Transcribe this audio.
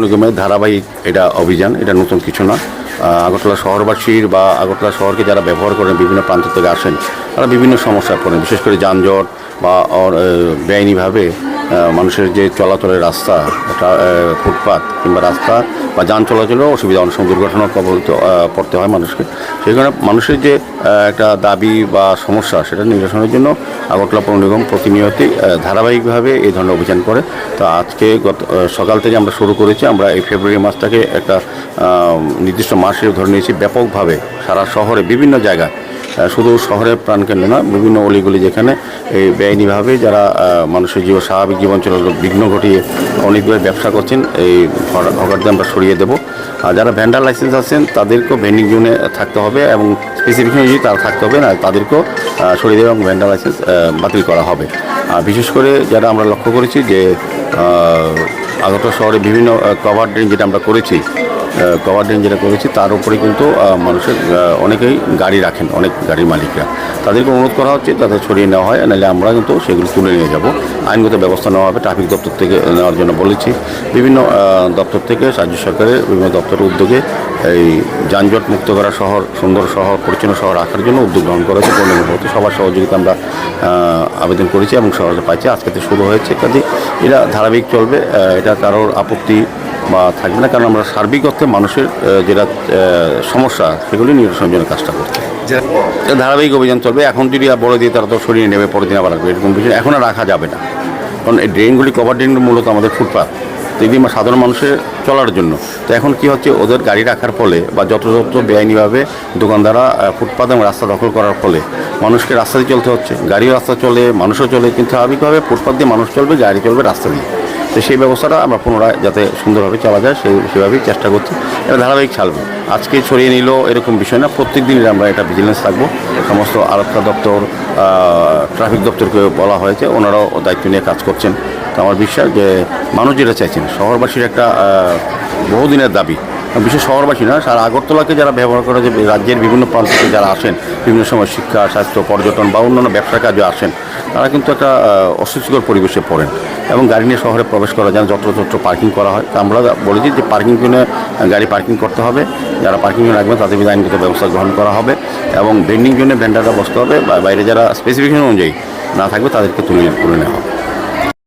নিগমের ধারাবাহিক এটা অভিযান, এটা নতুন কিছু না। আগরতলা শহরবাসীর বা আগরতলা শহরকে যারা ব্যবহার করেন, বিভিন্ন প্রান্ত থেকে আসেন, তারা বিভিন্ন সমস্যায় পড়েন, বিশেষ করে যানজট বা বেআইনিভাবে মানুষের যে চলাচলের রাস্তা, ফুটপাত কিংবা রাস্তা বা যান চলাচলেও অসুবিধা, অনেক সময় দুর্ঘটনার কবলিত পড়তে হয় মানুষকে। সেই কারণে মানুষের যে একটা দাবি বা সমস্যা, সেটা নিরসনের জন্য আগরতলা পৌর নিগম প্রতিনিয়তই ধারাবাহিকভাবে এই ধরনের অভিযান করে। তো আজকে সকাল থেকে আমরা শুরু করেছি। আমরা এই ফেব্রুয়ারি মাসটাকে একটা নির্দিষ্ট মাস হিসেবে ধরে নিয়েছি। ব্যাপকভাবে সারা শহরে বিভিন্ন জায়গায়, শুধু শহরের প্রাণকেন্দ্র না, বিভিন্ন অলিগলি যেখানে এই বেআইনিভাবে যারা মানুষের স্বাভাবিক জীবন চলাচল বিঘ্ন ঘটিয়ে অনেকগুলো ব্যবসা করছেন, এই হকারদের আমরা সরিয়ে দেবো। আর যারা ভ্যান্ডার লাইসেন্স আছেন তাদেরকেও ভেন্ডিং জোনে থাকতে হবে এবং স্পেসিফিকেশন যদি তারা থাকতে হবে না, তাদেরকেও সরিয়ে দেবে এবং ভ্যান্ডার লাইসেন্স বাতিল করা হবে। আর বিশেষ করে যারা আমরা লক্ষ্য করেছি যে আগরতলা শহরে বিভিন্ন কভার ড্রেন যেটা আমরা করেছি, তার উপরে কিন্তু মানুষের অনেকেই গাড়ি রাখেন, অনেক গাড়ির মালিকরা, তাদেরকে অনুরোধ করা হচ্ছে তাদের সরিয়ে নেওয়া হয়, নাহলে আমরা কিন্তু সেগুলো তুলে নিয়ে যাব। আইনগত ব্যবস্থা নেওয়া হবে। ট্রাফিক দপ্তর থেকে নেওয়ার জন্য বলেছি। বিভিন্ন দপ্তর থেকে, রাজ্য সরকারের বিভিন্ন দপ্তরের উদ্যোগে এই যানজট মুক্ত করা শহর, সুন্দর শহর, পরিচ্ছন্ন শহর রাখার জন্য উদ্যোগ গ্রহণ করেছে। পূর্ণিমাবতী সবার সহযোগিতা আমরা আবেদন করেছি এবং সহজে পাইছি। আজকে থেকে শুরু হয়েছে, কাজে এটা ধারাবাহিক চলবে। এটা কারোর আপত্তি বা থাকবে না, কারণ আমরা সার্বিক অর্থে মানুষের যেটা সমস্যা সেগুলি নিরসনের জন্য কাজটা করছি। ধারাবাহিক অভিযান চলবে। এখন যদি বলে দিয়ে তারা তো সরিয়ে নেবে, পরের দিন আবার রাখবে, এরকম বিষয় এখন আর রাখা যাবে না। কারণ এই ড্রেনগুলি, কভার ড্রেনগুলি মূলত আমাদের ফুটপাথ তৈরি সাধারণ মানুষের চলার জন্য। তো এখন কি হচ্ছে, ওদের গাড়ি রাখার ফলে বা যত্র বেআইনিভাবে দোকানদাররা ফুটপাথ এবং রাস্তা দখল করার ফলে মানুষকে রাস্তা দিয়ে চলতে হচ্ছে। গাড়িও রাস্তা চলে, মানুষও চলে, কিন্তু স্বাভাবিকভাবে ফুটপাথ দিয়ে মানুষ চলবে, গাড়ি চলবে রাস্তা দিয়ে। তো সেই ব্যবস্থাটা আমরা পুনরায় যাতে সুন্দরভাবে চলা যায় সেভাবেই চেষ্টা করছি। এটা ধারাবাহিক চালবে। আজকে ছড়িয়ে নিল এরকম বিষয় না, প্রত্যেক দিনই আমরা এটা ভিজিলেন্স থাকবো। সমস্ত আরক্ষা দপ্তর, ট্রাফিক দপ্তরকে বলা হয়েছে, ওনারাও দায়িত্ব নিয়ে কাজ করছেন। তো আমার বিশ্বাস যে মানুষ যেটা চাইছেন, শহরবাসীর একটা বহুদিনের দাবি, বিশেষ শহরবাসী না, সারা আগরতলাকে যারা ব্যবহার করে, যে রাজ্যের বিভিন্ন প্রান্ত থেকে যারা আসেন, বিভিন্ন সময় শিক্ষা, স্বাস্থ্য, পর্যটন বা অন্যান্য ব্যবসার কাজে আসেন, তারা কিন্তু একটা অস্বস্তিকর পরিবেশে পড়েন এবং গাড়ি নিয়ে শহরে প্রবেশ করা যায়, যত্র পার্কিং করা হয়। তো আমরা বলেছি যে পার্কিং জোনে গাড়ি পার্কিং করতে হবে, যারা পার্কিং জোনে রাখবেন তাদের বিরুদ্ধে আইনগত ব্যবস্থা গ্রহণ করা হবে এবং ভেন্ডিং জোনে ভেন্ডাররা বসতে হবে, বাইরে যারা স্পেসিফিকেশন অনুযায়ী না থাকবে তাদেরকে তুলে নেওয়া হবে।